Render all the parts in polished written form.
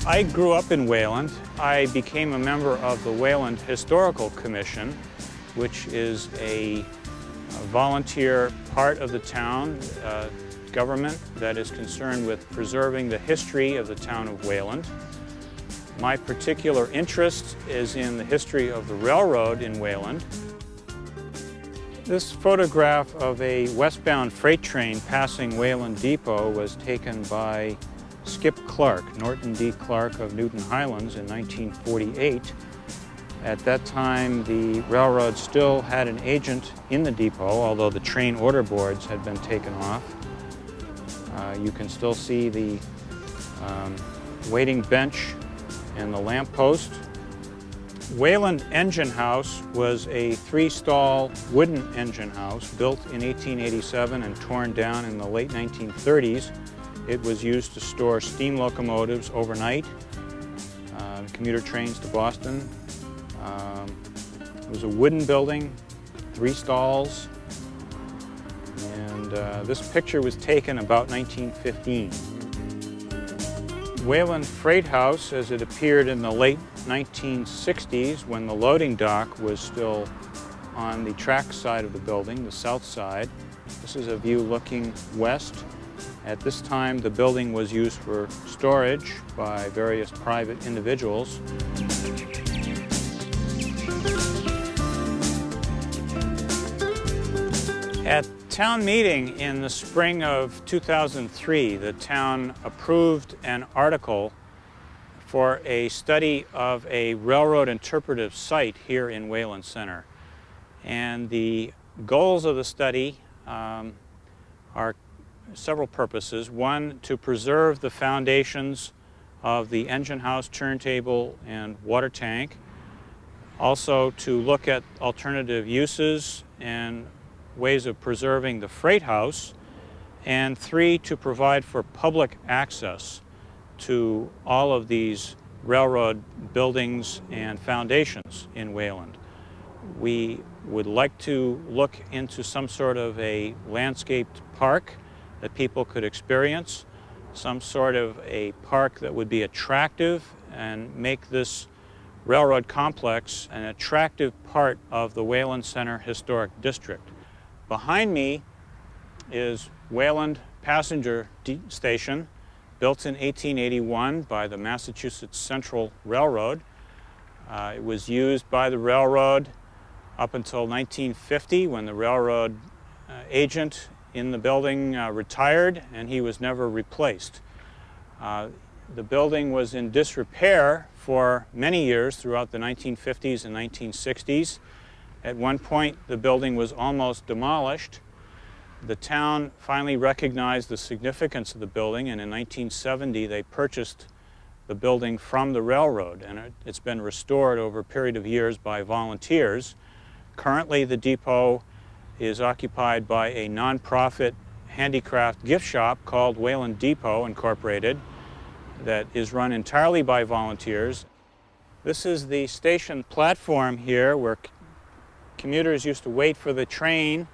I grew up in Wayland. I became a member of the Wayland Historical Commission, which is a volunteer part of the town government that is concerned with preserving the history of the town of Wayland. My particular interest is in the history of the railroad in Wayland. This photograph of a westbound freight train passing Wayland Depot was taken by Skip Clark, Norton D. Clark of Newton Highlands in 1948. At that time, the railroad still had an agent in the depot, although the train order boards had been taken off. You can still see the waiting bench and the lamp post. Wayland Engine House was a three-stall wooden engine house built in 1887 and torn down in the late 1930s. It was used to store steam locomotives overnight, commuter trains to Boston. It was a wooden building, 3 stalls, and this picture was taken about 1915. Wayland Freight House, as it appeared in the late 1960s when the loading dock was still on the track side of the building, the south side. This is a view looking west. At this time, the building was used for storage by various private individuals. At town meeting in the spring of 2003, the town approved an article for a study of a railroad interpretive site here in Wayland Center. And the goals of the study are several purposes. One, to preserve the foundations of the engine house, turntable, and water tank. Also to look at alternative uses and ways of preserving the freight house. And 3, to provide for public access to all of these railroad buildings and foundations in Wayland. We would like to look into some sort of a landscaped park that people could experience, some sort of a park that would be attractive and make this railroad complex an attractive part of the Wayland Center Historic District. Behind me is Wayland Passenger Station, built in 1881 by the Massachusetts Central Railroad. It was used by the railroad up until 1950 when the railroad agent in the building retired and he was never replaced. The building was in disrepair for many years throughout the 1950s and 1960s. At one point, the building was almost demolished. The town finally recognized the significance of the building, and in 1970 they purchased the building from the railroad, and it's been restored over a period of years by volunteers. Currently, the depot is occupied by a nonprofit handicraft gift shop called Wayland Depot Incorporated that is run entirely by volunteers. This is the station platform here where commuters used to wait for the train.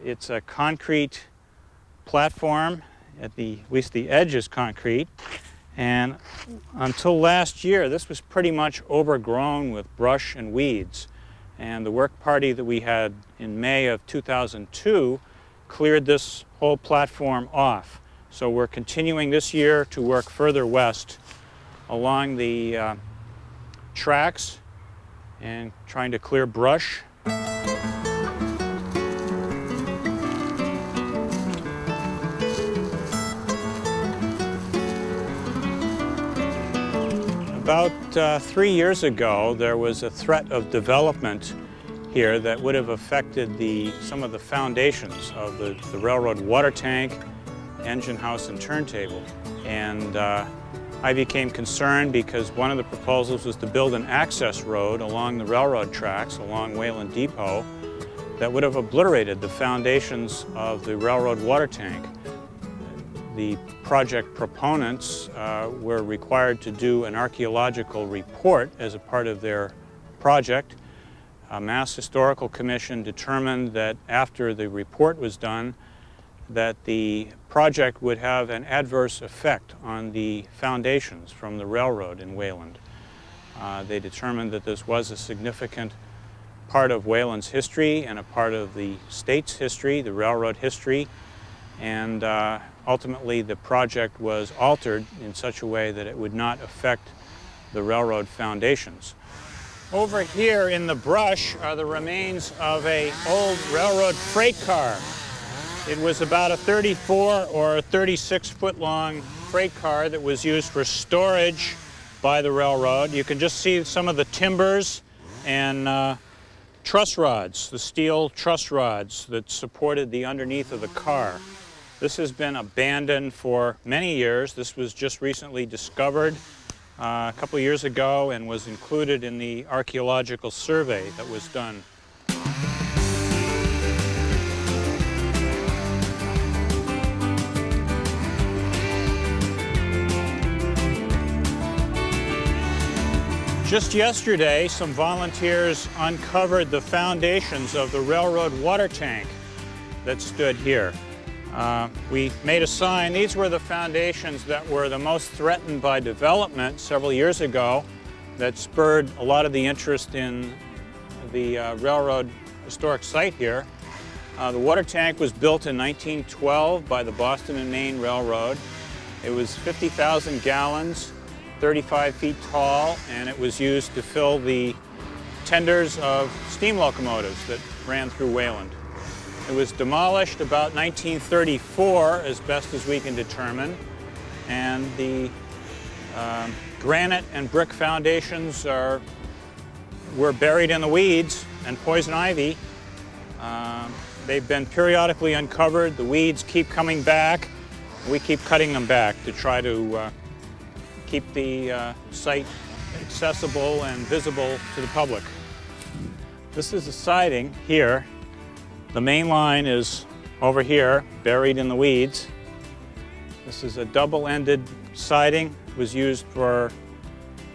It's a concrete platform, at least the edge is concrete, and until last year this was pretty much overgrown with brush and weeds. And the work party that we had in May of 2002 cleared this whole platform off. So we're continuing this year to work further west along the tracks and trying to clear brush. About 3 years ago, there was a threat of development here that would have affected some of the foundations of the railroad water tank, engine house, and turntable. And I became concerned because one of the proposals was to build an access road along the railroad tracks, along Wayland Depot, that would have obliterated the foundations of the railroad water tank. The project proponents were required to do an archaeological report as a part of their project. A Mass Historical Commission determined that after the report was done, that the project would have an adverse effect on the foundations from the railroad in Wayland. They determined that this was a significant part of Wayland's history and a part of the state's history, the railroad history, and ultimately the project was altered in such a way that it would not affect the railroad foundations. Over here in the brush are the remains of an old railroad freight car. It was about a 34 or 36 foot long freight car that was used for storage by the railroad. You can just see some of the timbers and truss rods, the steel truss rods that supported the underneath of the car. This has been abandoned for many years. This was just recently discovered a couple of years ago and was included in the archaeological survey that was done. Just yesterday, some volunteers uncovered the foundations of the railroad water tank that stood here. We made a sign. These were the foundations that were the most threatened by development several years ago that spurred a lot of the interest in the railroad historic site here. The water tank was built in 1912 by the Boston and Maine Railroad. It was 50,000 gallons. 35 feet tall, and it was used to fill the tenders of steam locomotives that ran through Wayland. It was demolished about 1934, as best as we can determine, and the granite and brick foundations were buried in the weeds and poison ivy. They've been periodically uncovered. The weeds keep coming back. We keep cutting them back to try to keep the site accessible and visible to the public. This is the siding here. The main line is over here, buried in the weeds. This is a double-ended siding. It was used for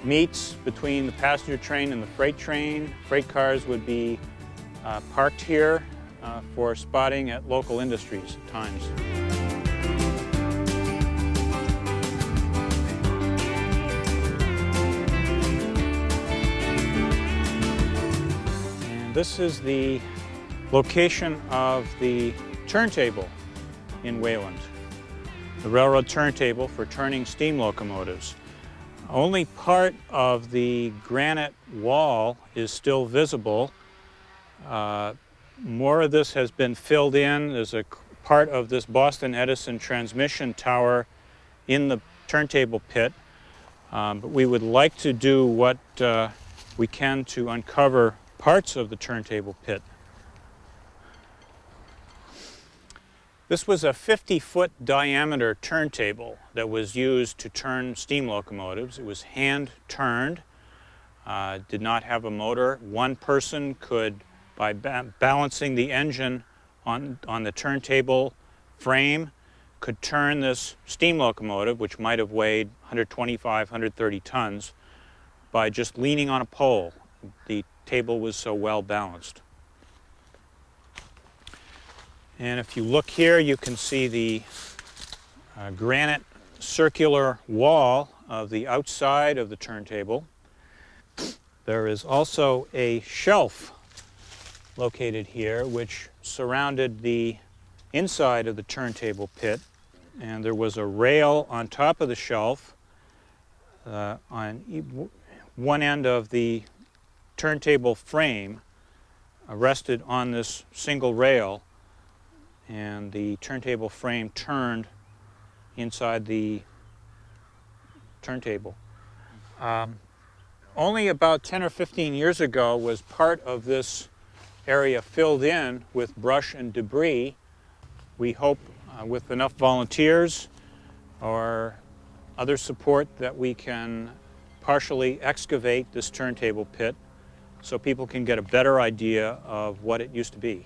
meets between the passenger train and the freight train. Freight cars would be parked here for spotting at local industries at times. This is the location of the turntable in Wayland, the railroad turntable for turning steam locomotives. Only part of the granite wall is still visible. More of this has been filled in. There's a part of this Boston Edison transmission tower in the turntable pit, but we would like to do what we can to uncover parts of the turntable pit. This was a 50-foot diameter turntable that was used to turn steam locomotives. It was hand-turned, did not have a motor. One person could, by balancing the engine on the turntable frame, could turn this steam locomotive, which might have weighed 125, 130 tons, by just leaning on a pole. The table was so well balanced. And if you look here, you can see the granite circular wall of the outside of the turntable. There is also a shelf located here which surrounded the inside of the turntable pit, and there was a rail on top of the shelf on one end of the turntable frame rested on this single rail, and the turntable frame turned inside the turntable. Only about 10 or 15 years ago was part of this area filled in with brush and debris. We hope with enough volunteers or other support that we can partially excavate this turntable pit so people can get a better idea of what it used to be.